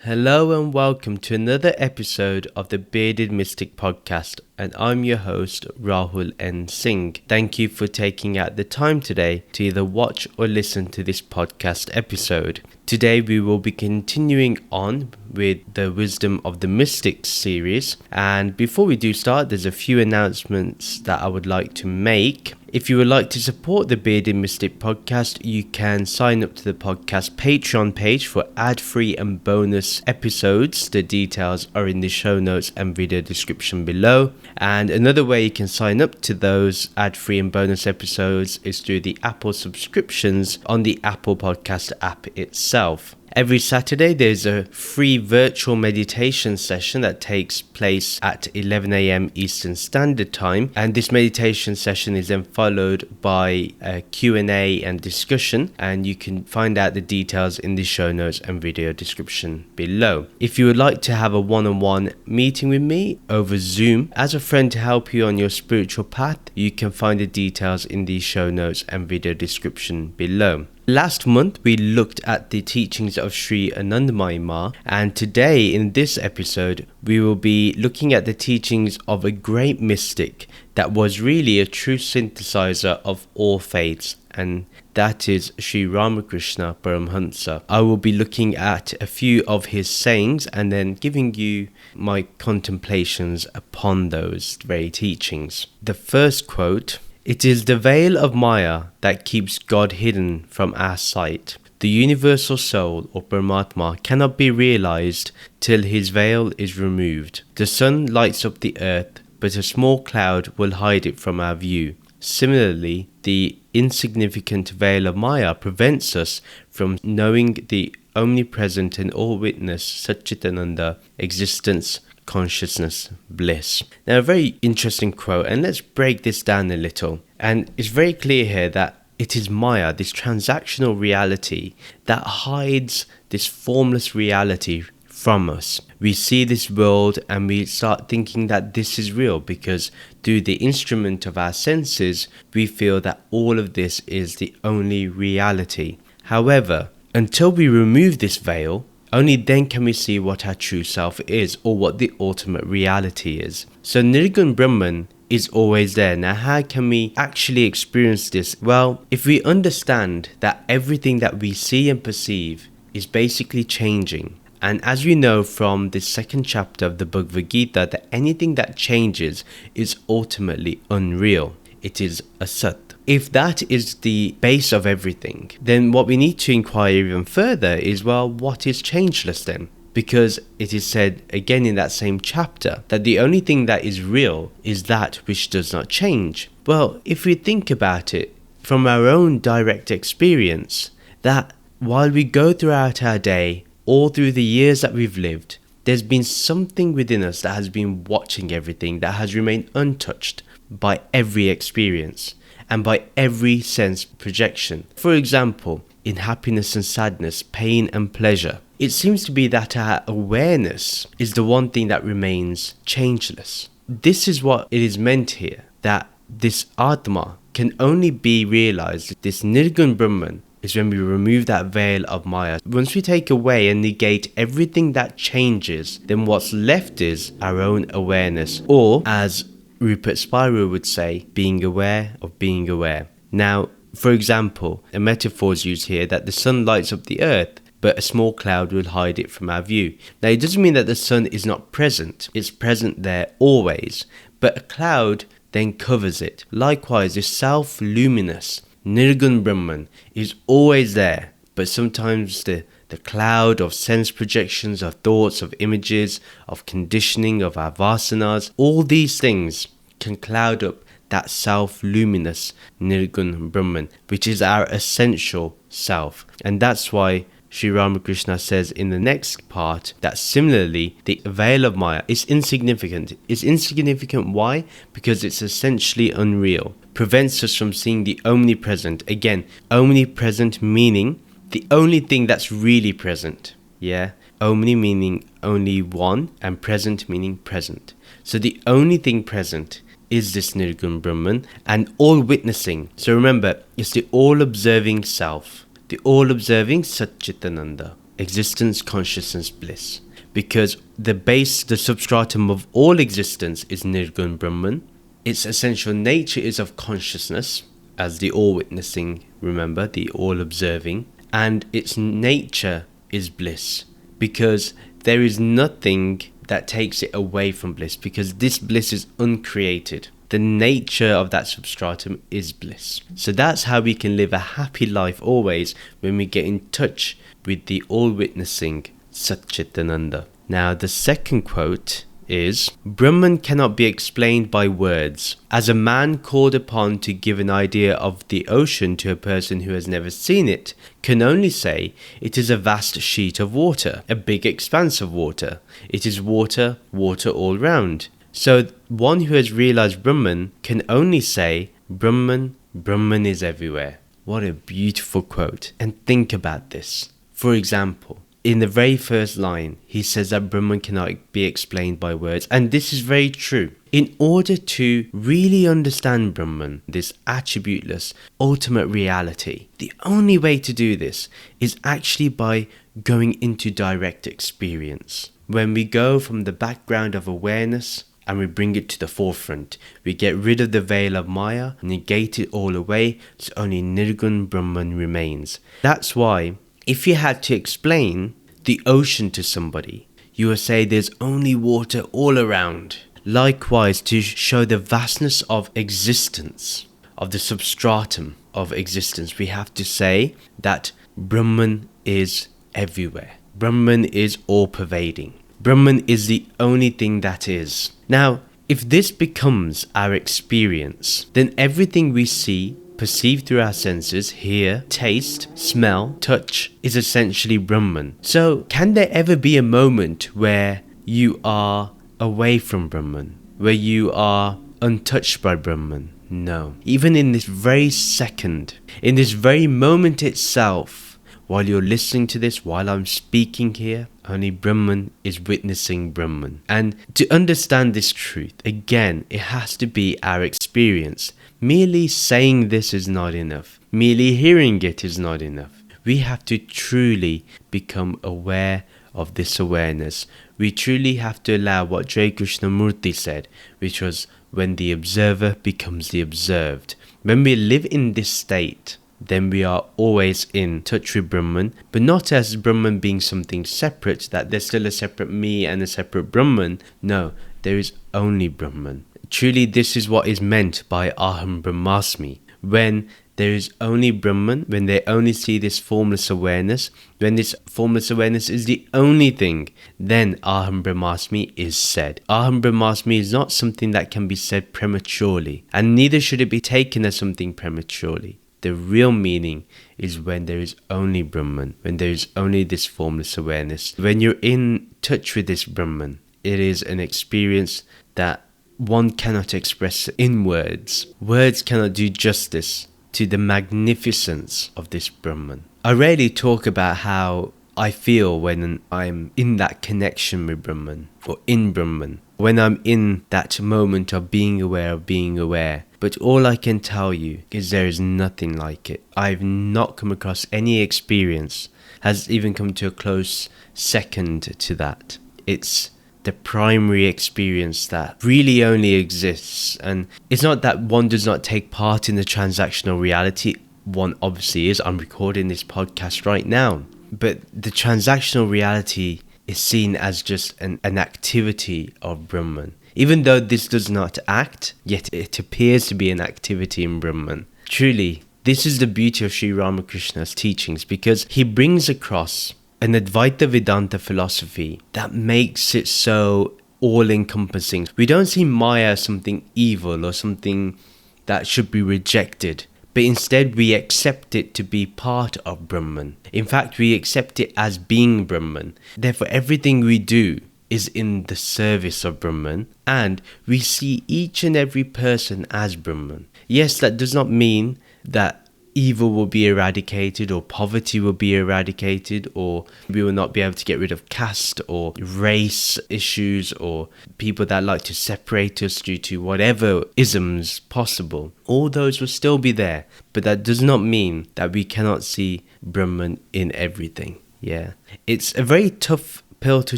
Hello and welcome to another episode of the Bearded Mystic Podcast, and I'm your host Rahul N. Singh. Thank you for taking out the time today to either watch or listen to this podcast episode. Today we will be continuing on with the Wisdom of the Mystics series, and before we do start, there's a few announcements that I would like to make. If you would like to support the Bearded Mystic podcast, you can sign up to the podcast Patreon page for ad-free and bonus episodes. The details are in the show notes and video description below. And another way you can sign up to those ad-free and bonus episodes is through the Apple subscriptions on the Apple Podcast app itself. Every Saturday, there's a free virtual meditation session that takes place at 11 a.m. Eastern Standard Time. And this meditation session is then followed by a Q&A and discussion. And you can find out the details in the show notes and video description below. If you would like to have a one-on-one meeting with me over Zoom as a friend to help you on your spiritual path, you can find the details in the show notes and video description below. Last month, we looked at the teachings of Sri Ramakrishna, and today in this episode, we will be looking at the teachings of a great mystic that was really a true synthesizer of all faiths, and that is Sri Ramakrishna Paramhamsa. I will be looking at a few of his sayings and then giving you my contemplations upon those very teachings. The first quote: "It is the veil of Maya that keeps God hidden from our sight. The universal soul or Paramatma cannot be realized till his veil is removed. The sun lights up the earth, but a small cloud will hide it from our view. Similarly, the insignificant veil of Maya prevents us from knowing the omnipresent and all-witness Satchitananda existence, consciousness, bliss." Now, a very interesting quote, and let's break this down a little. And it's very clear here that it is Maya, this transactional reality, that hides this formless reality from us. We see this world and we start thinking that this is real because through the instrument of our senses, we feel that all of this is the only reality. However, until we remove this veil, only then can we see what our true self is, or what the ultimate reality is. So Nirgun Brahman is always there. Now, how can we actually experience this? Well, if we understand that everything that we see and perceive is basically changing, and as we know from the second chapter of the Bhagavad Gita, that anything that changes is ultimately unreal. It is a sat. If that is the base of everything, then what we need to inquire even further is, well, what is changeless then? Because it is said again in that same chapter that the only thing that is real is that which does not change. Well, if we think about it from our own direct experience, that while we go throughout our day, all through the years that we've lived, there's been something within us that has been watching everything, that has remained untouched by every experience and by every sense projection. For example, in happiness and sadness, pain and pleasure, it seems to be that our awareness is the one thing that remains changeless. This is what it is meant here, that this Atma can only be realized, this Nirgun Brahman, is when we remove that veil of Maya. Once we take away and negate everything that changes, then what's left is our own awareness, or as Rupert Spira would say, being aware of being aware. Now, for example, a metaphor is used here that the sun lights up the earth, but a small cloud will hide it from our view. Now, it doesn't mean that the sun is not present. It's present there always, but a cloud then covers it. Likewise, the self-luminous Nirgun Brahman is always there, but sometimes the cloud of sense projections, of thoughts, of images, of conditioning, of our vasanas, all these things can cloud up that self-luminous Nirgun Brahman, which is our essential self. And that's why Sri Ramakrishna says in the next part that similarly, the veil of Maya is insignificant. It's insignificant, why? Because it's essentially unreal. Prevents us from seeing the omnipresent. Again, omnipresent meaning the only thing that's really present. Yeah, omni meaning only one, and present meaning present. So the only thing present is this Nirgun Brahman, and all witnessing. So remember, it's the all-observing self, the all-observing Satchitananda. existence, consciousness, bliss. Because the substratum of all existence is Nirgun Brahman. Its essential nature is of consciousness, as the all-witnessing, remember, the all-observing. And its nature is bliss, because there is nothing that takes it away from bliss, because this bliss is uncreated. The nature of that substratum is bliss. So that's how we can live a happy life always, when we get in touch with the all-witnessing Satchitananda. Now the second quote is, Brahman cannot be explained by words. As a man called upon to give an idea of the ocean to a person who has never seen it can only say it is a vast sheet of water, a big expanse of water. It is water, water all round. So one who has realized Brahman can only say, Brahman, Brahman is everywhere. What a beautiful quote. And think about this. For example, in the very first line, he says that Brahman cannot be explained by words. And this is very true. In order to really understand Brahman, this attributeless, ultimate reality, the only way to do this is actually by going into direct experience. When we go from the background of awareness and we bring it to the forefront, we get rid of the veil of Maya, negate it all away, so only Nirgun Brahman remains. That's why, if you had to explain the ocean to somebody, you would say there's only water all around. Likewise, to show the vastness of existence, of the substratum of existence, we have to say that Brahman is everywhere. Brahman is all-pervading. Brahman is the only thing that is. Now, if this becomes our experience, then everything we see, perceived through our senses, hear, taste, smell, touch, is essentially Brahman. So, can there ever be a moment where you are away from Brahman, where you are untouched by Brahman? No. Even in this very second, in this very moment itself, while you're listening to this, while I'm speaking here, only Brahman is witnessing Brahman. And to understand this truth, again, it has to be our experience. Merely saying this is not enough. Merely hearing it is not enough. We have to truly become aware of this awareness. We truly have to allow what Sri Krishnamurti said, which was, when the observer becomes the observed. When we live in this state, then we are always in touch with Brahman, but not as Brahman being something separate, that there's still a separate me and a separate Brahman. No, there is only Brahman. Truly, this is what is meant by Aham Brahmasmi. When there is only Brahman, when they only see this formless awareness, when this formless awareness is the only thing, then Aham Brahmasmi is said. Aham Brahmasmi is not something that can be said prematurely, and neither should it be taken as something prematurely. The real meaning is when there is only Brahman, when there is only this formless awareness. When you're in touch with this Brahman, it is an experience that one cannot express in words. Words cannot do justice to the magnificence of this Brahman. I rarely talk about how I feel when I'm in that connection with Brahman, or in Brahman, when I'm in that moment of being aware. But all I can tell you is there is nothing like it. I've not come across any experience has even come to a close second to that. It's the primary experience that really only exists. And it's not that one does not take part in the transactional reality. One obviously is. I'm recording this podcast right now. But the transactional reality is seen as just an activity of Brahman. Even though this does not act, yet it appears to be an activity in Brahman. Truly, this is the beauty of Sri Ramakrishna's teachings, because he brings across an advaita vedanta philosophy that makes it so all-encompassing. We don't see Maya as something evil or something that should be rejected, but instead we accept it to be part of Brahman. In fact, we accept it as being Brahman. Therefore, everything we do is in the service of Brahman, and we see each and every person as Brahman. Yes, that does not mean that evil will be eradicated, or poverty will be eradicated, or we will not be able to get rid of caste or race issues, or people that like to separate us due to whatever isms possible. All those will still be there, but that does not mean that we cannot see Brahman in everything. Yeah. It's a very tough pill to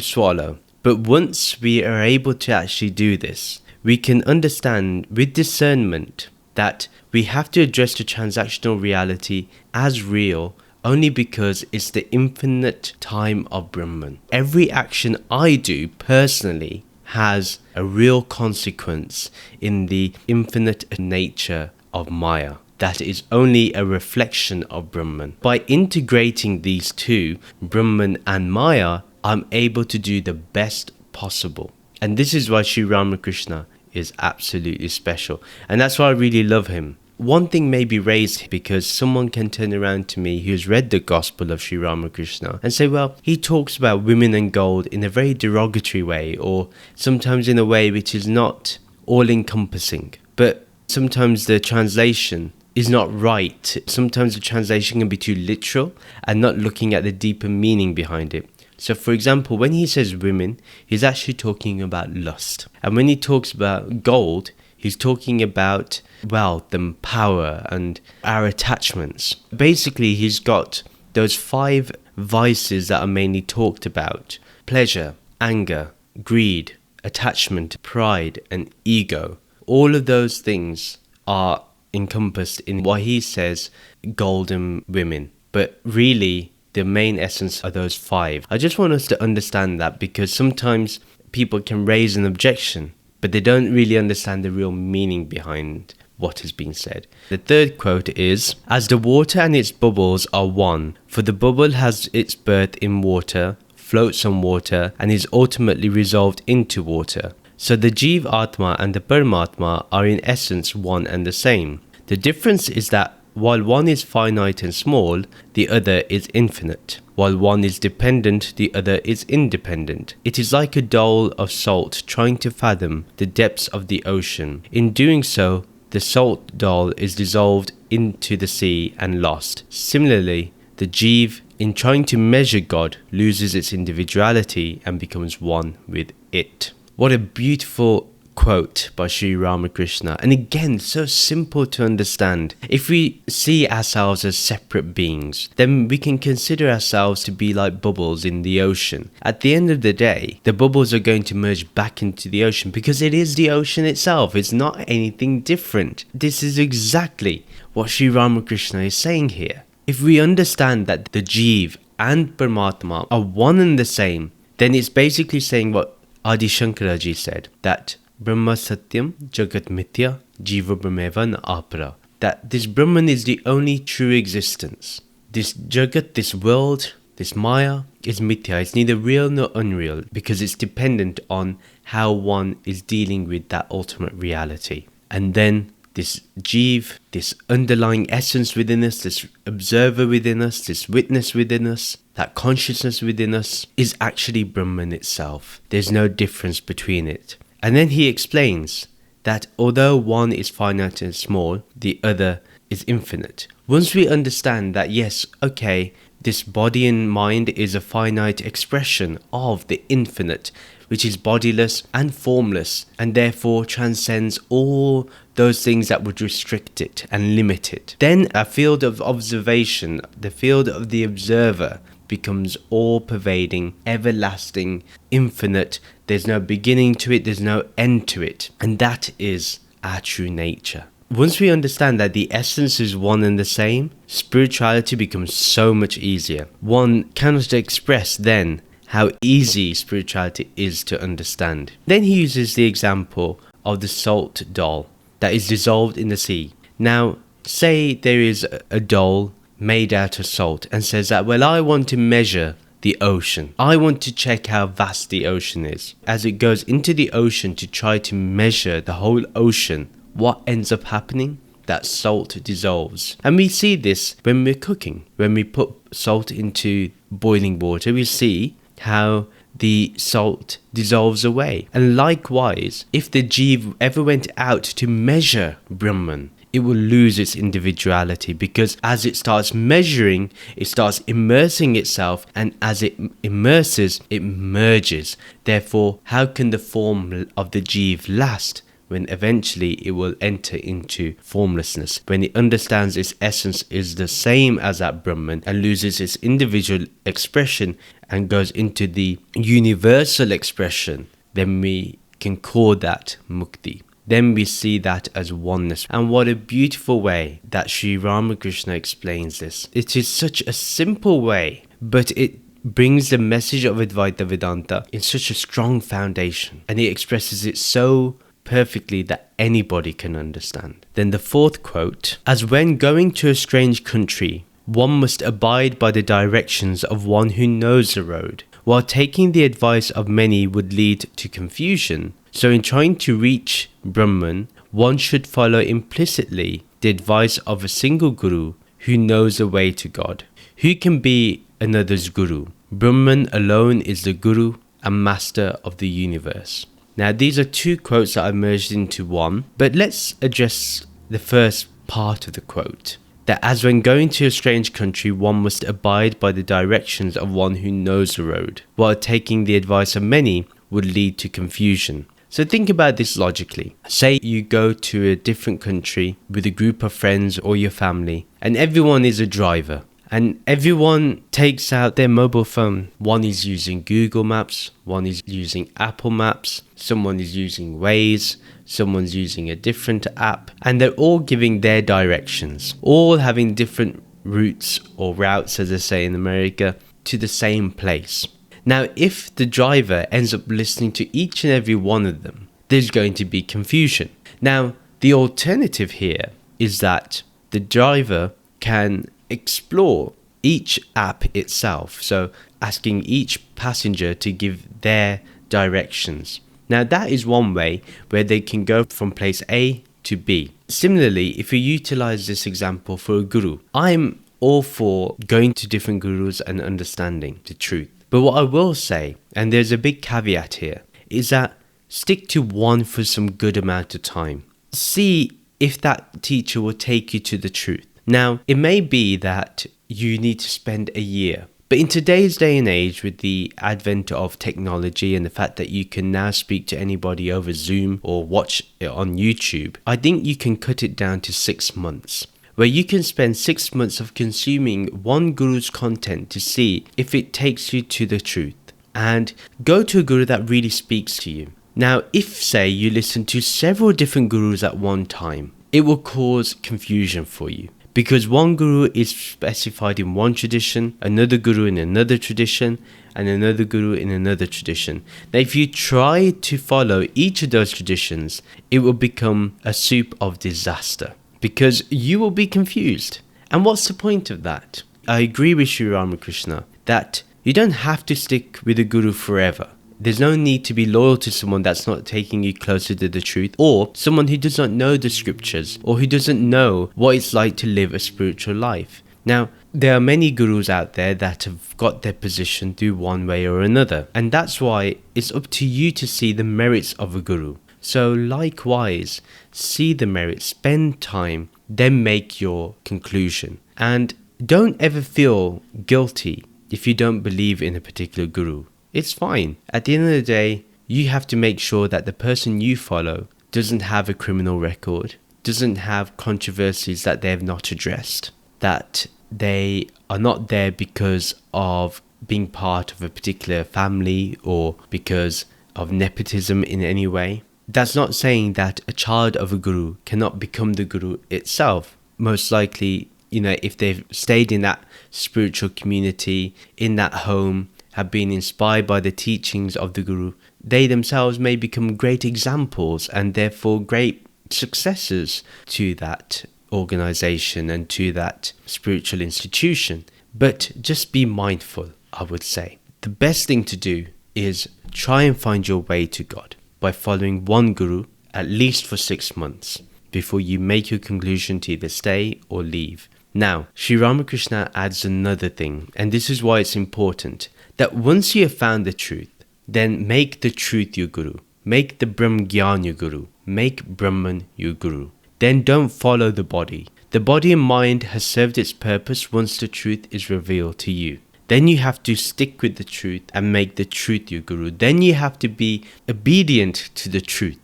swallow. But once we are able to actually do this, we can understand with discernment that we have to address the transactional reality as real only because it's the infinite time of Brahman. Every action I do personally has a real consequence in the infinite nature of Maya. That is only a reflection of Brahman. By integrating these two, Brahman and Maya, I'm able to do the best possible. And this is why Sri Ramakrishna is absolutely special. And that's why I really love him. One thing may be raised because someone can turn around to me who's read the Gospel of Sri Ramakrishna and say, well, he talks about women and gold in a very derogatory way, or sometimes in a way which is not all-encompassing. But sometimes the translation is not right. Sometimes the translation can be too literal and not looking at the deeper meaning behind it. So for example, when he says women, he's actually talking about lust. And when he talks about gold, he's talking about wealth and power and our attachments. Basically, he's got those 5 vices that are mainly talked about: pleasure, anger, greed, attachment, pride, and ego. All of those things are encompassed in what he says golden women. But really, the main essence are those 5. I just want us to understand that, because sometimes people can raise an objection, but they don't really understand the real meaning behind what is being said. The third quote is, "As the water and its bubbles are one, for the bubble has its birth in water, floats on water, and is ultimately resolved into water. So the Jeev Atma and the Paramatma are in essence one and the same. The difference is that while one is finite and small, the other is infinite. While one is dependent, the other is independent. It is like a dole of salt trying to fathom the depths of the ocean. In doing so, the salt dole is dissolved into the sea and lost. Similarly, the Jeev, in trying to measure God, loses its individuality and becomes one with it." What a beautiful quote by Sri Ramakrishna, and again, so simple to understand. If we see ourselves as separate beings, then we can consider ourselves to be like bubbles in the ocean. At the end of the day, the bubbles are going to merge back into the ocean because it is the ocean itself. It's not anything different. This is exactly what Sri Ramakrishna is saying here. If we understand that the Jeev and Paramatma are one and the same, then it's basically saying what Adi Shankaraji said, that Brahma Satyam Jagat Mithya Jiva Brahmeva na Apara. That this Brahman is the only true existence. This Jagat, this world, this Maya is Mithya. It's neither real nor unreal because it's dependent on how one is dealing with that ultimate reality. And then this Jeev, this underlying essence within us, this observer within us, this witness within us, that consciousness within us is actually Brahman itself. There's no difference between it. And then he explains that although one is finite and small, the other is infinite. Once we understand that, yes, okay, this body and mind is a finite expression of the infinite, which is bodiless and formless, and therefore transcends all those things that would restrict it and limit it, then a field of observation, the field of the observer, becomes all-pervading, everlasting, infinite. There's no beginning to it, there's no end to it. And that is our true nature. Once we understand that the essence is one and the same, spirituality becomes so much easier. One cannot express then how easy spirituality is to understand. Then he uses the example of the salt dole that is dissolved in the sea. Now, say there is a dole made out of salt and says that, well, I want to measure the ocean. I want to check how vast the ocean is. As it goes into the ocean to try to measure the whole ocean, what ends up happening? That salt dissolves. And we see this when we're cooking. When we put salt into boiling water, we see how the salt dissolves away. And likewise, if the Jeev ever went out to measure Brahman, it will lose its individuality, because as it starts measuring, it starts immersing itself, and as it immerses, it merges. Therefore, how can the form of the Jeev last? when eventually it will enter into formlessness, when it understands its essence is the same as that Brahman and loses its individual expression and goes into the universal expression, then we can call that mukti. Then we see that as oneness. And what a beautiful way that Sri Ramakrishna explains this. It is such a simple way, but it brings the message of Advaita Vedanta in such a strong foundation. And he expresses it so perfectly that anybody can understand. Then the fourth quote, as when going to a strange country, one must abide by the directions of one who knows the road, while taking the advice of many would lead to confusion. So in trying to reach Brahman, one should follow implicitly the advice of a single guru who knows the way to God. Who can be another's guru? Brahman alone is the guru and master of the universe. Now these are two quotes that I merged into one, but let's address the first part of the quote. That as when going to a strange country, one must abide by the directions of one who knows the road, while taking the advice of many would lead to confusion. So think about this logically. Say you go to a different country with a group of friends or your family, and everyone is a driver. And everyone takes out their mobile phone. One is using Google Maps, one is using Apple Maps, someone is using Waze, someone's using a different app, and they're all giving their directions, all having different routes or routes, as they say in America, to the same place. Now, if the driver ends up listening to each and every one of them, there's going to be confusion. Now, the alternative here is that the driver can explore each app itself, so asking each passenger to give their directions. Now that is one way where they can go from place A to B. Similarly, if you utilize this example for a guru, I'm all for going to different gurus and understanding the truth. But what I will say, and there's a big caveat here, is that stick to one for some good amount of time. See if that teacher will take you to the truth. Now, it may be that you need to spend a year, but in today's day and age, with the advent of technology and the fact that you can now speak to anybody over Zoom or watch it on YouTube, I think you can cut it down to 6 months, where you can spend 6 months of consuming one guru's content to see if it takes you to the truth, and go to a guru that really speaks to you. Now, if, say, you listen to several different gurus at one time, it will cause confusion for you. Because one guru is specified in one tradition, another guru in another tradition, and another guru in another tradition. Now, if you try to follow each of those traditions, it will become a soup of disaster, because you will be confused. And what's the point of that? I agree with Sri Ramakrishna that you don't have to stick with a guru forever. There's no need to be loyal to someone that's not taking you closer to the truth, or someone who does not know the scriptures, or who doesn't know what it's like to live a spiritual life. Now, there are many gurus out there that have got their position through one way or another, and that's why it's up to you to see the merits of a guru. So likewise, see the merits, spend time, then make your conclusion. And don't ever feel guilty if you don't believe in a particular guru. It's fine. At the end of the day, you have to make sure that the person you follow doesn't have a criminal record, doesn't have controversies that they have not addressed, that they are not there because of being part of a particular family or because of nepotism in any way. That's not saying that a child of a guru cannot become the guru itself. Most likely, if they've stayed in that spiritual community, in that home, have been inspired by the teachings of the guru, they themselves may become great examples and therefore great successors to that organization and to that spiritual institution. But just be mindful, I would say. The best thing to do is try and find your way to God by following one guru at least for 6 months before you make your conclusion to either stay or leave. Now, Sri Ramakrishna adds another thing, and this is why it's important, that once you have found the truth, then make the truth your guru. Make the Brahm Gyan your guru. Make Brahman your guru. Then don't follow the body. The body and mind has served its purpose once the truth is revealed to you. Then you have to stick with the truth and make the truth your guru. Then you have to be obedient to the truth.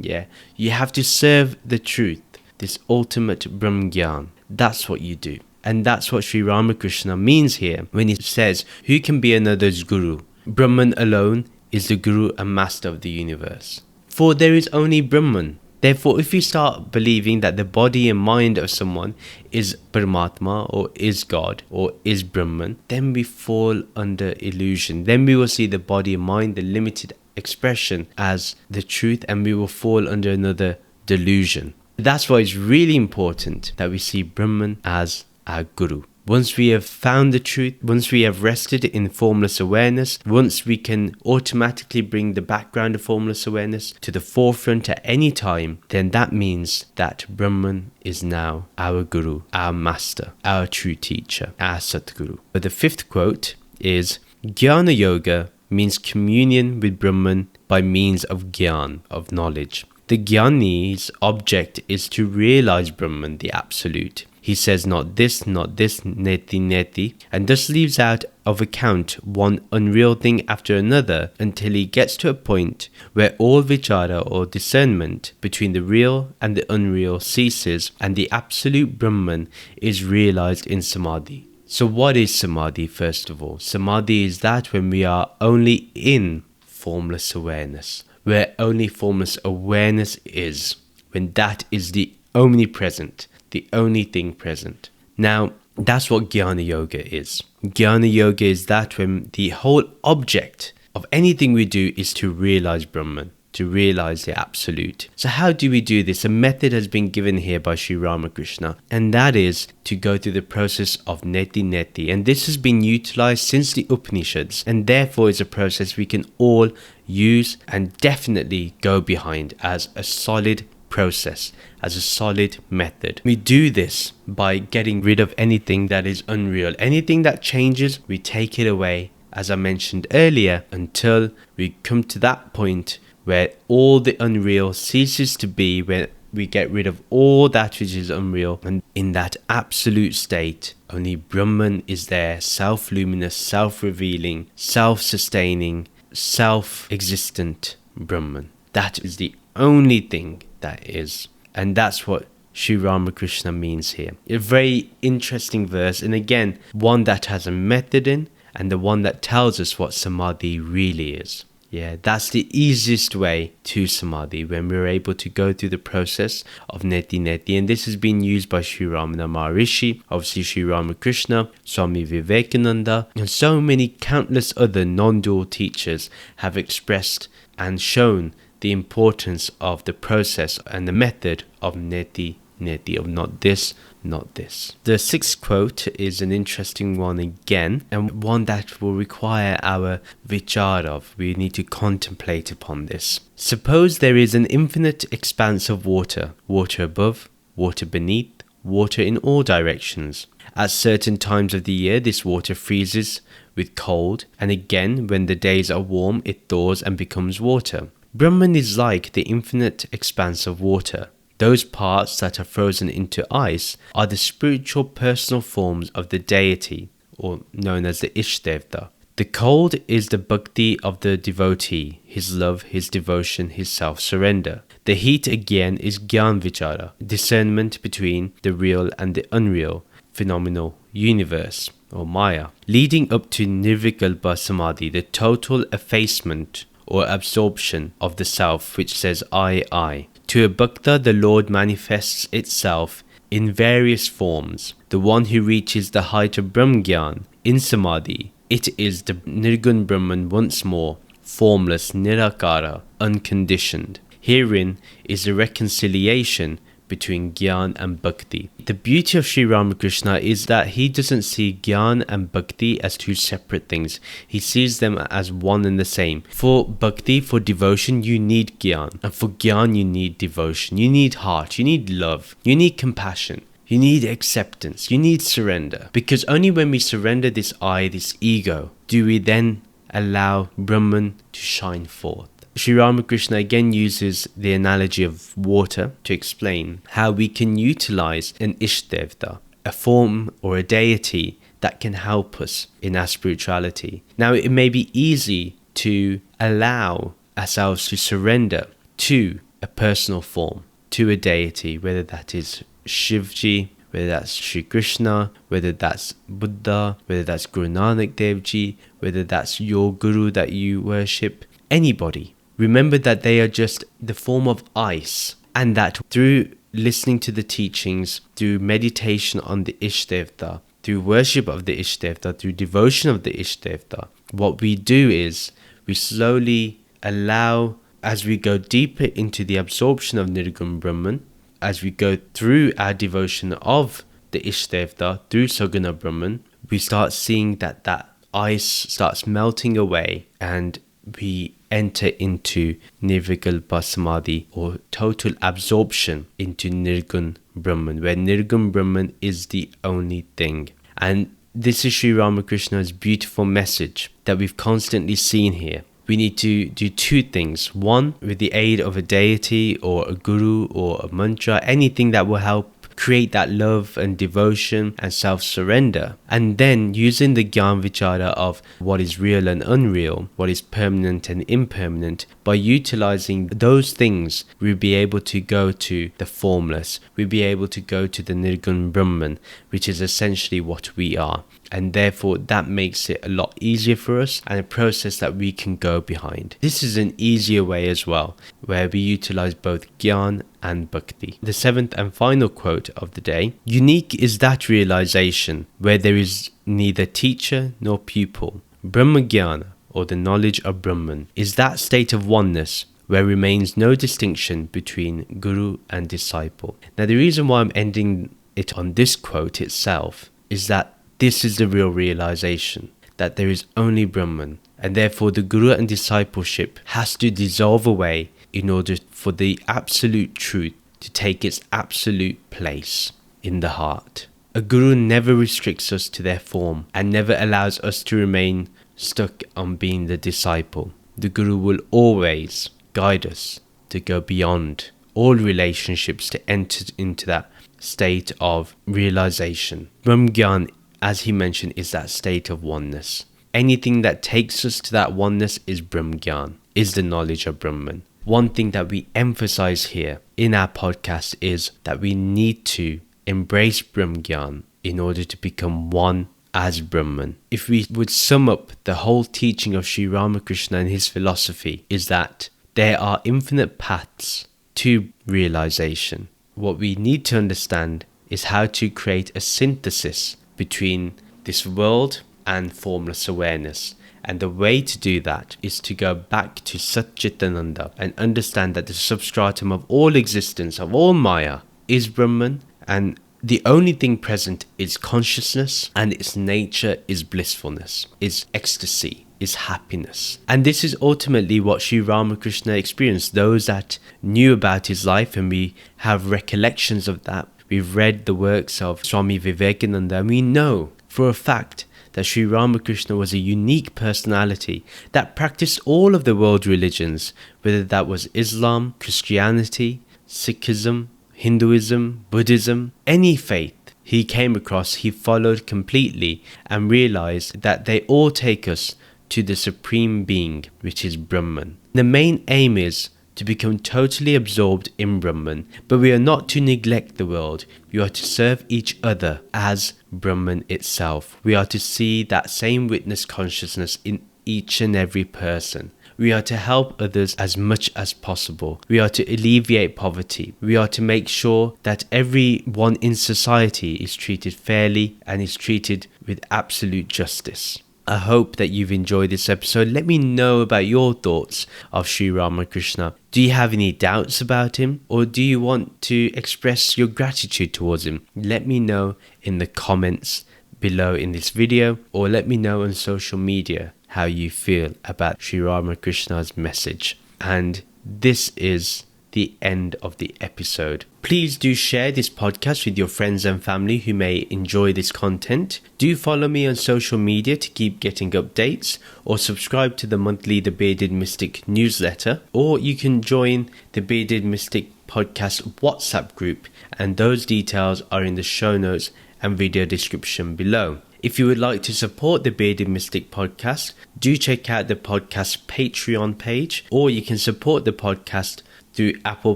Yeah, you have to serve the truth, this ultimate Brahm Gyan. That's what you do. And that's what Sri Ramakrishna means here when he says, who can be another's guru? Brahman alone is the guru and master of the universe. For there is only Brahman. Therefore, if you start believing that the body and mind of someone is Paramatma or is God or is Brahman, then we fall under illusion. Then we will see the body and mind, the limited expression, as the truth, and we will fall under another delusion. That's why it's really important that we see Brahman as our guru. Once we have found the truth, once we have rested in formless awareness, once we can automatically bring the background of formless awareness to the forefront at any time, then that means that Brahman is now our guru, our master, our true teacher, our Satguru. But the fifth quote is, Jnana Yoga means communion with Brahman by means of Gyan, of knowledge. The Jnani's object is to realize Brahman, the Absolute. He says not this, neti neti, and thus leaves out of account one unreal thing after another until he gets to a point where all vichara or discernment between the real and the unreal ceases and the absolute Brahman is realized in samadhi. So what is samadhi, first of all? Samadhi is that when we are only in formless awareness, where only formless awareness is, when that is the omnipresent, the only thing present. Now, that's what Jnana Yoga is. Jnana Yoga is that when the whole object of anything we do is to realize Brahman, to realize the Absolute. So how do we do this? A method has been given here by Sri Ramakrishna, and that is to go through the process of neti neti. And this has been utilized since the Upanishads, and therefore is a process we can all use and definitely go behind as a solid process, as a solid method. We do this by getting rid of anything that is unreal. Anything that changes, we take it away, as I mentioned earlier, until we come to that point where all the unreal ceases to be, where we get rid of all that which is unreal, and in that absolute state, only Brahman is there, self-luminous, self-revealing, self-sustaining, self-existent Brahman. That is the only thing that is. And that's what Sri Ramakrishna means here. A very interesting verse, and again, one that has a method in, and the one that tells us what samadhi really is. Yeah, that's the easiest way to samadhi, when we're able to go through the process of neti neti. And this has been used by Sri Ramana Maharishi, obviously Sri Ramakrishna, Swami Vivekananda, and so many countless other non-dual teachers have expressed and shown the importance of the process and the method of neti neti, of not this, not this. The sixth quote is an interesting one again, and one that will require our vichar of. We need to contemplate upon this. Suppose there is an infinite expanse of water, water above, water beneath, water in all directions. At certain times of the year, this water freezes with cold, and again, when the days are warm, it thaws and becomes water. Brahman is like the infinite expanse of water. Those parts that are frozen into ice are the spiritual personal forms of the deity, or known as the Ishtevta. The cold is the bhakti of the devotee, his love, his devotion, his self-surrender. The heat again is Gyan Vichara, discernment between the real and the unreal, phenomenal universe, or Maya, leading up to Nirvikalpa Samadhi, the total effacement or absorption of the self, which says I. To a bhakta, the Lord manifests itself in various forms. The one who reaches the height of Brahmgyan in Samadhi, it is the Nirgun Brahman once more, formless, nirakara, unconditioned. Herein is the reconciliation between Gyan and Bhakti. The beauty of Sri Ramakrishna is that he doesn't see Gyan and Bhakti as two separate things. He sees them as one and the same. For Bhakti, for devotion, you need Gyan. And for Gyan, you need devotion. You need heart. You need love. You need compassion. You need acceptance. You need surrender. Because only when we surrender this I, this ego, do we then allow Brahman to shine forth. Sri Ramakrishna again uses the analogy of water to explain how we can utilize an Ishtevta, a form or a deity that can help us in our spirituality. Now, it may be easy to allow ourselves to surrender to a personal form, to a deity, whether that is Shivji, whether that's Sri Krishna, whether that's Buddha, whether that's Guru Nanak Dev Ji, whether that's your guru that you worship, anybody. Remember that they are just the form of ice, and that through listening to the teachings, through meditation on the Ishtevta, through worship of the Ishtevta, through devotion of the Ishtevta, what we do is we slowly allow, as we go deeper into the absorption of Nirgun Brahman, as we go through our devotion of the Ishtevta through Saguna Brahman, we start seeing that ice starts melting away, and we enter into Nirvikalpa Samadhi, or total absorption into Nirgun Brahman, where Nirgun Brahman is the only thing. And this is Sri Ramakrishna's beautiful message that we've constantly seen here. We need to do two things. One, with the aid of a deity or a guru or a mantra, anything that will help create that love and devotion and self-surrender. And then using the Gyan Vichara of what is real and unreal, what is permanent and impermanent, by utilizing those things, we'll be able to go to the formless. We'll be able to go to the Nirgun Brahman, which is essentially what we are. And therefore that makes it a lot easier for us, and a process that we can go behind. This is an easier way as well, where we utilize both Gyan and Bhakti. The seventh and final quote of the day: unique is that realization where there is neither teacher nor pupil. Brahma Jnana, or the knowledge of Brahman, is that state of oneness where remains no distinction between guru and disciple. Now the reason why I'm ending it on this quote itself is that this is the real realization, that there is only Brahman, and therefore the guru and discipleship has to dissolve away in order for the absolute truth to take its absolute place in the heart. A guru never restricts us to their form and never allows us to remain stuck on being the disciple. The guru will always guide us to go beyond all relationships, to enter into that state of realization. Brahmgyan, as he mentioned, is that state of oneness. Anything that takes us to that oneness is Brahmgyan, is the knowledge of Brahman. One thing that we emphasize here in our podcast is that we need to embrace Brahmgyan in order to become one as Brahman. If we would sum up the whole teaching of Sri Ramakrishna and his philosophy, is that there are infinite paths to realization. What we need to understand is how to create a synthesis between this world and formless awareness. And the way to do that is to go back to Satchitananda and understand that the substratum of all existence, of all Maya, is Brahman, and the only thing present is consciousness, and its nature is blissfulness, is ecstasy, is happiness. And this is ultimately what Sri Ramakrishna experienced. Those that knew about his life, and we have recollections of that, we've read the works of Swami Vivekananda, and we know for a fact that Sri Ramakrishna was a unique personality that practiced all of the world religions, whether that was Islam, Christianity, Sikhism, Hinduism, Buddhism, any faith he came across, he followed completely and realized that they all take us to the Supreme Being, which is Brahman. The main aim is to become totally absorbed in Brahman, but we are not to neglect the world. We are to serve each other as Brahman itself. We are to see that same witness consciousness in each and every person. We are to help others as much as possible. We are to alleviate poverty. We are to make sure that everyone in society is treated fairly and is treated with absolute justice. I hope that you've enjoyed this episode. Let me know about your thoughts of Sri Ramakrishna. Do you have any doubts about him, or do you want to express your gratitude towards him? Let me know in the comments below in this video, or let me know on social media how you feel about Sri Ramakrishna's message. And this is the end of the episode. Please do share this podcast with your friends and family who may enjoy this content. Do follow me on social media to keep getting updates, or subscribe to the monthly The Bearded Mystic newsletter, or you can join the Bearded Mystic podcast WhatsApp group, and those details are in the show notes and video description below. If you would like to support the Bearded Mystic podcast, do check out the podcast Patreon page, or you can support the podcast through Apple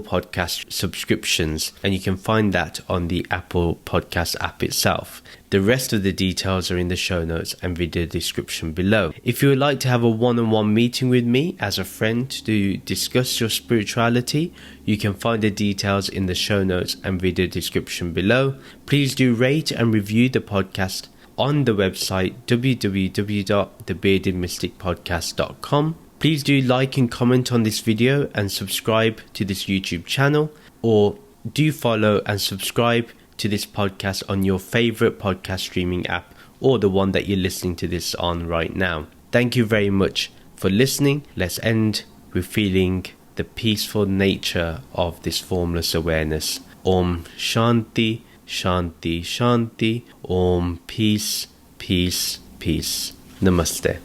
Podcast subscriptions, and you can find that on the Apple Podcast app itself. The rest of the details are in the show notes and video description below. If you would like to have a one-on-one meeting with me as a friend to discuss your spirituality, you can find the details in the show notes and video description below. Please do rate and review the podcast on the website www.thebeardedmysticpodcast.com. Please do like and comment on this video and subscribe to this YouTube channel, or do follow and subscribe to this podcast on your favorite podcast streaming app or the one that you're listening to this on right now. Thank you very much for listening. Let's end with feeling the peaceful nature of this formless awareness. Om Shanti, Shanti, Shanti. Om Peace, Peace, Peace. Namaste.